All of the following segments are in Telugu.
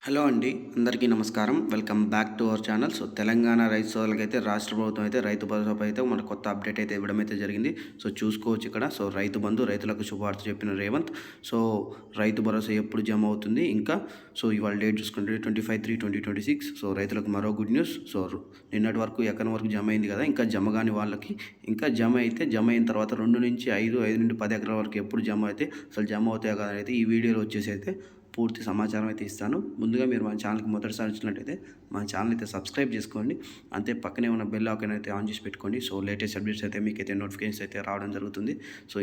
హలో అండి, అందరికీ నమస్కారం. Welcome back to our channel. Telangana రైతు సోదరులకైతే రాష్ట్ర ప్రభుత్వం అయితే రైతు భరోసాపై అయితే మన కొత్త అప్డేట్ అయితే ఇవ్వడం అయితే జరిగింది. చూసుకోవచ్చు ఇక్కడ. రైతు బంధు, రైతులకు శుభవార్త చెప్పిన రేవంత్. రైతు భరోసా ఎప్పుడు జమ అవుతుంది, ఇంకా ఇవాళ డేట్ చూసుకుంటే 25/3/2026. రైతులకు మరో గుడ్ న్యూస్. నిన్నటి వరకు ఎకరం వరకు జమ అయింది కదా, ఇంకా జమ కాని వాళ్ళకి ఇంకా జమ అయిన తర్వాత 2 నుంచి 5 నుండి 10 ఎకరాల వరకు ఎప్పుడు జమ అయితే అసలు జమ అవుతాయో కదా అయితే ఈ వీడియోలో వచ్చేసి అయితే పూర్తి సమాచారం అయితే ఇస్తాను. ముందుగా మీరు మన ఛానల్కి మొదటిసారి వచ్చినట్టయితే మన ఛానల్ అయితే సబ్స్క్రైబ్ చేసుకోండి. అంతే పక్కనే ఉన్న బెల్ ఐకాన్ అయితే ఆన్ చేసి పెట్టుకోండి. లేటెస్ట్ అప్డేట్స్ అయితే మీకైతే నోటిఫికేషన్స్ అయితే రావడం జరుగుతుంది.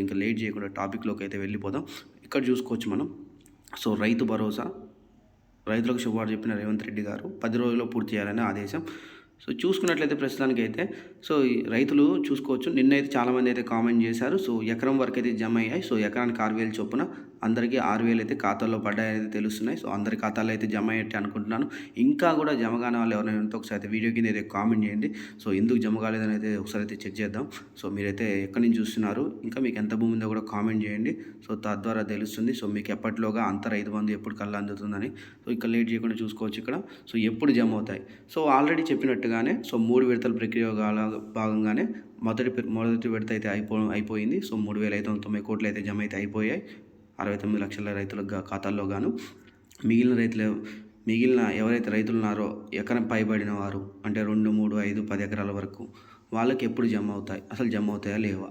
ఇంకా లేట్ చేయకుండా టాపిక్లోకి అయితే వెళ్ళిపోదాం. ఇక్కడ చూసుకోవచ్చు మనం. రైతు భరోసా, రైతులకు శుభవార్త చెప్పిన రేవంత్ రెడ్డి గారు 10 రోజుల్లో పూర్తి చేయాలని ఆదేశం. చూసుకున్నట్లయితే ప్రస్తుతానికైతే ఈ రైతులు చూసుకోవచ్చు. నిన్నైతే చాలామంది అయితే కామెంట్ చేశారు. ఎకరం వరకు అయితే జమ అయ్యాయి. ఎకరానికి 6,000 చొప్పున అందరికీ 6,000 అయితే ఖాతాల్లో పడ్డాయని తెలుస్తున్నాయి. అందరి ఖాతాల్లో అయితే జమ అయ్యేట్టు అనుకుంటున్నాను. ఇంకా కూడా జమ కాని వాళ్ళు ఎవరైనా ఉంటే ఒకసారి అయితే వీడియో కింద అయితే కామెంట్ చేయండి. ఎందుకు జమ కాలేదని అయితే ఒకసారి అయితే చెక్ చేద్దాం. మీరైతే ఎక్కడి నుంచి చూస్తున్నారు, ఇంకా మీకు ఎంత భూమి ఉందో కూడా కామెంట్ చేయండి. తద్వారా తెలుస్తుంది మీకు ఎప్పటిలోగా అంత రైతు బంధు ఎప్పుడు కల్లా అందుతుందని. ఇక్కడ లేట్ చేయకుండా చూసుకోవచ్చు ఇక్కడ. ఎప్పుడు జమ అవుతాయి. ఆల్రెడీ చెప్పినట్టుగానే 3 విడతల ప్రక్రియ భాగంగానే మొదటి విడత అయితే అయిపోయింది. 3,590 కోట్లు అయితే జమ అయితే అయిపోయాయి 69 లక్షల రైతుల ఖాతాల్లో గాను. మిగిలిన ఎవరైతే రైతులు ఉన్నారో ఎకరం పైబడిన వారు, అంటే 2, 3, 5, 10 ఎకరాల వరకు వాళ్ళకి ఎప్పుడు జమ అవుతాయి, అసలు జమ అవుతాయా లేవా?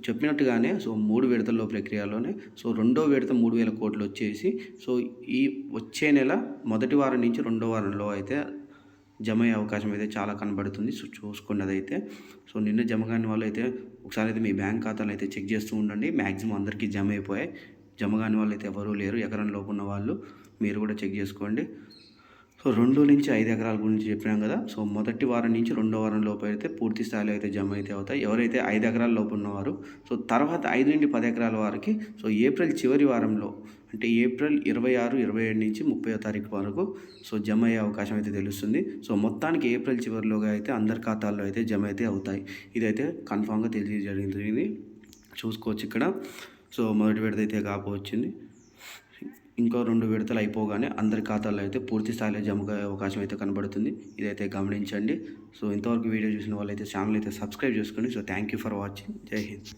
చెప్పినట్టుగానే 3 విడతల్లో ప్రక్రియలోనే రెండో విడత 3,000 కోట్లు వచ్చేసి ఈ వచ్చే నెల మొదటి వారం నుంచి రెండో వారంలో అయితే జమ అయ్యే అవకాశం అయితే చాలా కనబడుతుంది. చూసుకున్నదైతే నిన్న జమ కాని వాళ్ళు అయితే ఒకసారి అయితే మీ బ్యాంక్ ఖాతాలు అయితే చెక్ చేస్తూ ఉండండి. మ్యాక్సిమం అందరికీ జమ అయిపోయాయి. జమ కాని వాళ్ళు అయితే ఎవరూ లేరు. ఎకరం లోపు ఉన్న వాళ్ళు మీరు కూడా చెక్ చేసుకోండి. 2 నుంచి 5 ఎకరాల గురించి చెప్పినాం కదా. మొదటి వారం నుంచి రెండో వారం లోపు అయితే పూర్తి స్థాయిలో అయితే జమ అయితే అవుతాయి ఎవరైతే 5 ఎకరాల లోపు ఉన్నవారు. తర్వాత 5 నుండి 10 ఎకరాల వారికి ఏప్రిల్ చివరి వారంలో, అంటే ఏప్రిల్ 26, 27 నుంచి 30వ తారీఖు వరకు జమ అయ్యే అవకాశం అయితే తెలుస్తుంది. మొత్తానికి ఏప్రిల్ చివరిలోగా అయితే అందరి ఖాతాల్లో అయితే జమ అయితే అవుతాయి. ఇదైతే కన్ఫామ్గా తెలియజేయడం చూసుకోవచ్చు ఇక్కడ. మొదటి విడత అయితే కాపు వచ్చింది. ఇంకో 2 విడతలు అయిపోగానే అందరి ఖాతాల్లో అయితే పూర్తి స్థాయిలో జమ అయ్యే అవకాశం అయితే కనబడుతుంది. ఇదైతే గమనించండి. ఇంతవరకు వీడియో చూసిన వాళ్ళైతే ఛానల్ అయితే సబ్స్క్రైబ్ చేసుకోండి. Thank you for watching. జై హింద్.